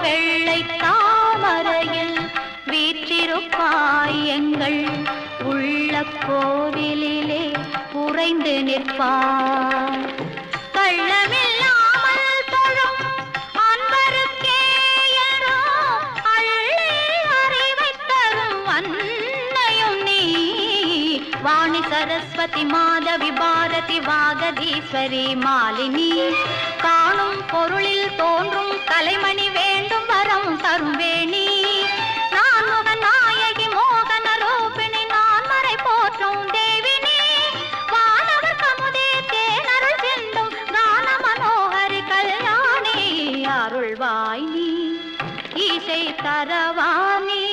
வெள்ளை தாமரையில் வீற்றிருப்பாய் எங்கள் உள்ள கோவிலிலே உறைந்து நிற்பாய். கள்ளமில்லாமல் தொழும் அன்பருக்கே என்றோ அள்ளி அறிவைத் தரும் அன்னையும் நீ. வாணி சரஸ்வதி மாதவி பாரதி வாகதீஸ்வரி மாலினி. காணும் பொருளில் தோன்றும் கலைமணி வேண்டும் வரம் தரும் வேணி. நான் முக நாயகி மோகன ரூபிணி நான் மறை போற்றும் தேவினி. வானவர் கமுதே தேனருள் சிந்தும் கான மனோகரி கல்யாணி. அருள்வாய் நீ இசை தரவாணி.